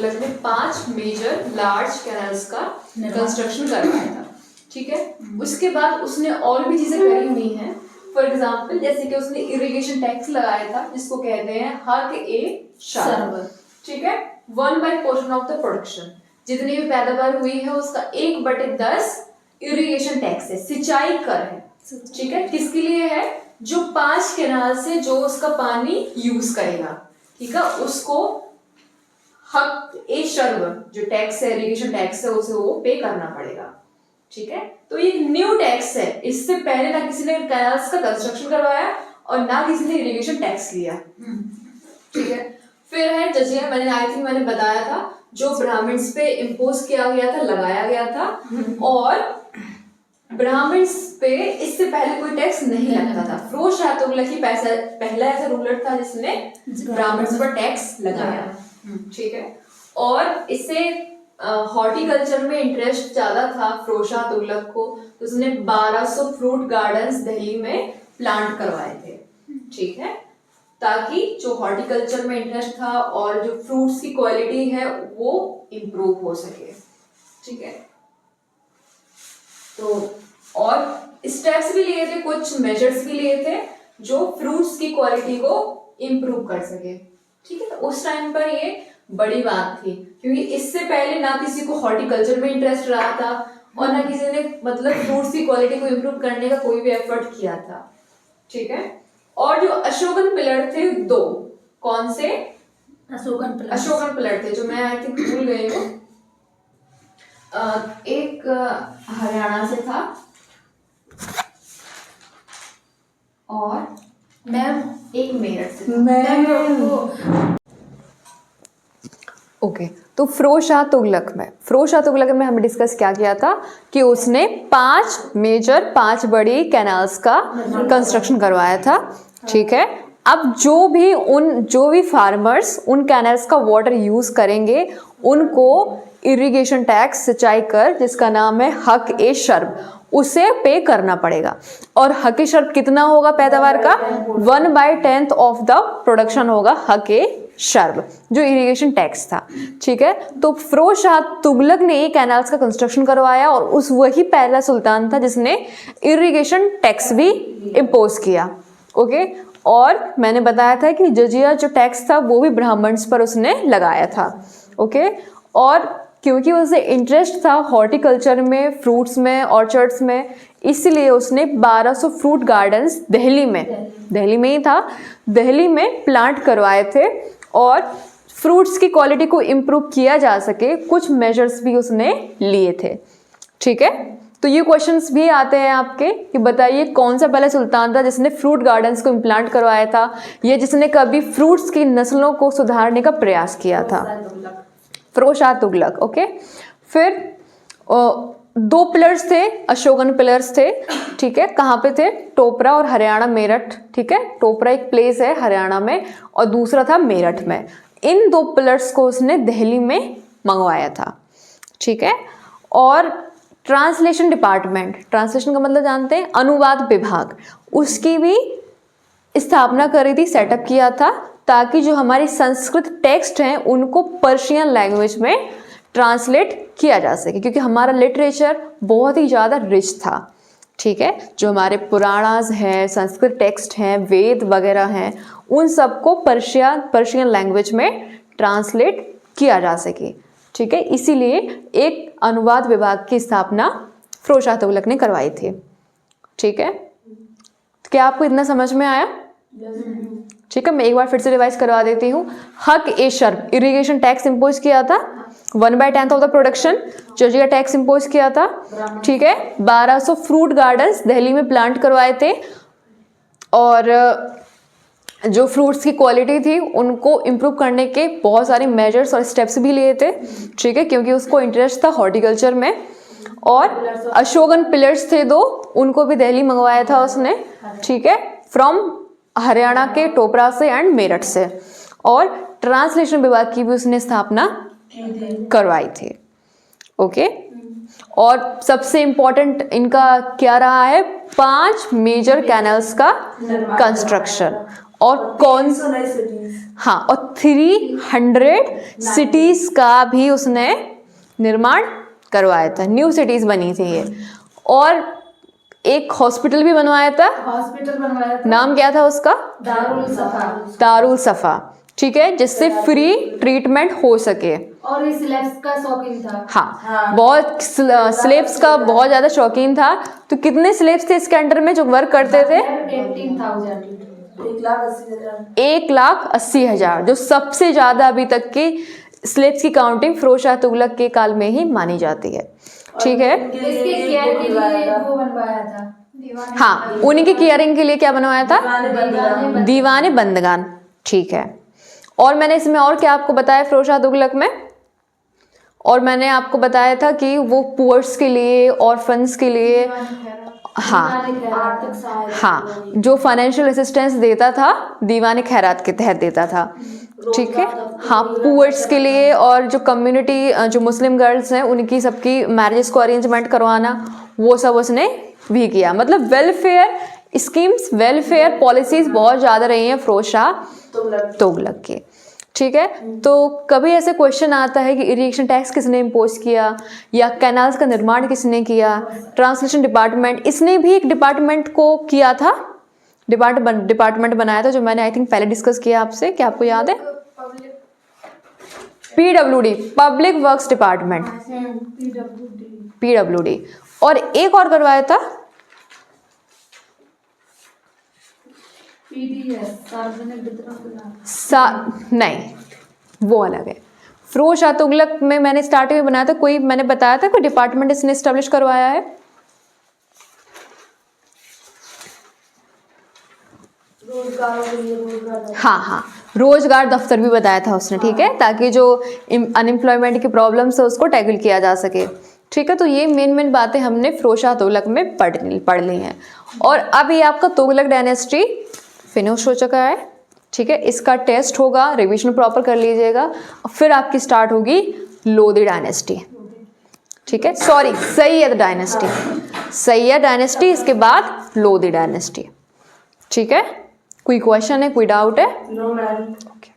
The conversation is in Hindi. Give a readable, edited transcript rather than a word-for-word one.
तुगलक ने 5 मेजर लार्ज कैनाल्स का कंस्ट्रक्शन करवाया था। ठीक है, उसके बाद उसने और भी चीजें करी हुई हैं। फॉर एग्जाम्पल जैसे कि उसने इरिगेशन टैक्स लगाया था जिसको कहते हैं हक ए शर्ब। ठीक है, 1/10 ऑफ द प्रोडक्शन, जितनी भी पैदावार हुई है उसका 1/10 इरिगेशन टैक्स है, सिंचाई कर है। ठीक है, किसके लिए है? जो 5 कैनाल से जो उसका पानी यूज करेगा, ठीक है, उसको हक ए शर्ब जो टैक्स है, इरिगेशन टैक्स है, उसे वो पे करना पड़ेगा। ठीक है, तो ये न्यू टैक्स है, इससे पहले ना किसी ने कैनाल्स का कंस्ट्रक्शन करवाया और ना किसी ने इरिगेशन टैक्स लिया। ठीक है, फिर है जजिया, मैंने बताया था जो ब्राह्मण्स पे इम्पोज किया गया था, लगाया गया था, और ब्राह्मण्स पे इससे पहले कोई टैक्स नहीं लगता था। फिरोज शाह तुगलक ही पहला ऐसा रूलर था जिसने ब्राह्मण्स पर टैक्स लगाया। ठीक है, और इससे हॉर्टिकल्चर में इंटरेस्ट ज्यादा था फिरोज शाह तुगलक को, तो उसने 1200 फ्रूट गार्डन्स दिल्ली में प्लांट करवाए थे। ठीक है, ताकि जो हॉर्टिकल्चर में इंटरेस्ट था और जो फ्रूट्स की क्वालिटी है वो इम्प्रूव हो सके। ठीक है, तो और स्टेप्स भी लिए थे, कुछ मेजर्स भी लिए थे जो फ्रूट्स की क्वालिटी को इम्प्रूव कर सके। ठीक है, तो उस टाइम पर ये बड़ी बात थी क्योंकि इससे पहले ना किसी को हॉर्टिकल्चर में इंटरेस्ट रहा था और ना किसी ने मतलब फ्रूट्स की क्वालिटी को इम्प्रूव करने का कोई भी एफर्ट किया था। ठीक है, और जो अशोकन पिलर थे 2, कौन से? अशोकन पिलर थे, जो मैं आई थिंक भूल गई हूँ। एक हरियाणा से था और मैम एक मेरठ से था। ओके, तो फिरोज शाह तुगलक में हमने डिस्कस क्या किया था कि उसने 5 बड़ी कैनाल्स का कंस्ट्रक्शन करवाया था। ठीक है, अब जो भी फार्मर्स उन कैनाल्स का वाटर यूज करेंगे उनको इरिगेशन टैक्स, सिंचाई कर, जिसका नाम है हक ए शर्ब, उसे पे करना पड़ेगा। और हक ए शर्ब कितना होगा पैदावार का? 1/10 ऑफ द प्रोडक्शन होगा हक ए शर्ब, जो इरिगेशन टैक्स था। ठीक है, तो फिरोज शाह तुगलक ने ये कैनाल्स का कंस्ट्रक्शन करवाया और वही पहला सुल्तान था जिसने इरिगेशन टैक्स भी इम्पोज किया। ओके, और मैंने बताया था कि जजिया जो टैक्स था वो भी ब्राह्मण्स पर उसने लगाया था। ओके, और क्योंकि उसे इंटरेस्ट था हॉर्टिकल्चर में, फ्रूट्स में, ऑर्चर्ड्स में, इसलिए उसने 1200 फ्रूट गार्डन्स दिल्ली में ही था, दिल्ली में प्लांट करवाए थे और फ्रूट्स की क्वालिटी को इम्प्रूव किया जा सके कुछ मेजर्स भी उसने लिए थे। ठीक है, तो ये क्वेश्चंस भी आते हैं आपके कि बताइए कौन सा पहला सुल्तान था जिसने फ्रूट गार्डन्स को इम्प्लांट करवाया था या जिसने कभी फ्रूट्स की नस्लों को सुधारने का प्रयास किया था? फिरोज शाह तुगलक। ओके, फिर 2 पिलर्स थे, अशोकन पिलर्स थे। ठीक है, कहाँ पे थे? टोपरा और हरियाणा, मेरठ। ठीक है, टोपरा एक प्लेस है हरियाणा में और दूसरा था मेरठ में। इन 2 पिलर्स को उसने दिल्ली में मंगवाया था। ठीक है, और ट्रांसलेशन डिपार्टमेंट, ट्रांसलेशन का मतलब जानते हैं, अनुवाद विभाग, उसकी भी स्थापना करी थी, सेटअप किया था, ताकि जो हमारी संस्कृत टेक्स्ट हैं उनको पर्शियन लैंग्वेज में ट्रांसलेट किया जा सके, क्योंकि हमारा लिटरेचर बहुत ही ज़्यादा रिच था। ठीक है, जो हमारे पुराणास हैं, संस्कृत टेक्स्ट हैं, वेद वगैरह हैं, उन सबको पर्शियन लैंग्वेज में ट्रांसलेट किया जा सके। ठीक है, इसीलिए एक अनुवाद विभाग की स्थापना फिरोज शाह तुगलक ने करवाई थी। ठीक है, तो क्या आपको इतना समझ में आया? ठीक है, मैं एक बार फिर से रिवाइज करवा देती हूँ। हक ए शर्ब, इरिगेशन टैक्स इम्पोज किया था, 1/10 ऑफ द प्रोडक्शन जजिया टैक्स इम्पोज किया था। ठीक है, 1200 फ्रूट गार्डन्स दिल्ली में प्लांट करवाए थे और जो फ्रूट्स की क्वालिटी थी उनको इम्प्रूव करने के बहुत सारे मेजर्स और स्टेप्स भी लिए थे। ठीक है, क्योंकि उसको इंटरेस्ट था हॉर्टिकल्चर में। और अशोकन पिलर्स थे 2, उनको भी दिल्ली मंगवाया था उसने। ठीक है, फ्रॉम हरियाणा के टोपरा से एंड मेरठ से। और ट्रांसलेशन विभाग की भी उसने स्थापना करवाई थी। ओके, और सबसे इंपॉर्टेंट इनका क्या रहा है? 5 मेजर कैनल्स का कंस्ट्रक्शन और कौन, हाँ, और 300 सिटीज का भी उसने निर्माण करवाया था, न्यू सिटीज बनी थी ये। और एक हॉस्पिटल भी बनवाया था, नाम क्या था उसका, दारुल सफा, ठीक है, जिससे फ्री ट्रीटमेंट हो सके। और ये स्लेब्स का शौकीन था। हाँ, बहुत स्लेब्स का बहुत ज्यादा शौकीन था। तो कितने स्लेब्स थे इसके अंडर में जो वर्क करते थे? 1,80,000, जो सबसे ज्यादा अभी तक की स्लेब्स की काउंटिंग फिरोज शाह तुगलक के काल में ही मानी जाती है, ठीक है। इसके केयर के लिए वो बनवाया था, हाँ, उन्हीं की केयरिंग के लिए क्या बनवाया था? दीवाने बंदगान, ठीक है। और मैंने इसमें और क्या आपको बताया फिरोज शाह तुगलक में? और मैंने आपको बताया था कि वो पुअर्स के लिए, ऑर्फन्स के लिए, हाँ हाँ, जो फाइनेंशियल असिस्टेंस देता था दीवाने खैरात के तहत देता था, ठीक है। हाँ, पुअर्स के लिए, और जो कम्युनिटी, जो मुस्लिम गर्ल्स हैं उनकी सबकी मैरिजेस को अरेंजमेंट करवाना, वो सब उसने भी किया। मतलब वेलफेयर स्कीम्स, वेलफेयर पॉलिसीज बहुत ज़्यादा रही हैं फिरोज शाह तुगलक की, ठीक है। तो कभी ऐसे क्वेश्चन आता है कि इरिगेशन टैक्स किसने इम्पोज किया, या कैनाल्स का निर्माण किसने किया, ट्रांसलेशन डिपार्टमेंट, इसने भी एक डिपार्टमेंट को किया था, डिपार्टमेंट बनाया था, जो मैंने आई थिंक पहले डिस्कस किया आपसे, क्या आपको याद है? PWD, public works department, PWD। और एक और करवाया था, नहीं, वो अलग है। फिरोज शाह तुगलक में मैंने स्टार्टिंग में बनाया था, कोई मैंने बताया था कोई डिपार्टमेंट इसने एस्टेब्लिश करवाया है? हाँ हाँ, रोजगार दफ्तर भी बताया था उसने, ठीक है, ताकि जो अनएम्प्लॉयमेंट की प्रॉब्लम्स है उसको टैकल किया जा सके, ठीक है। तो ये मेन बातें हमने फिरोज शाह तुगलक में पढ़ ली हैं। और अब ये आपका तुगलक डायनेस्टी फिनिश हो चुका है, ठीक है। इसका टेस्ट होगा, रिवीजन प्रॉपर कर लीजिएगा, फिर आपकी स्टार्ट होगी लोधी डायनेस्टी, ठीक है, sorry Syed dynasty, Syed dynasty, इसके बाद लोधी डायनेस्टी, ठीक है। कोई क्वेश्चन है, कोई डाउट है? No ma'am. ओके।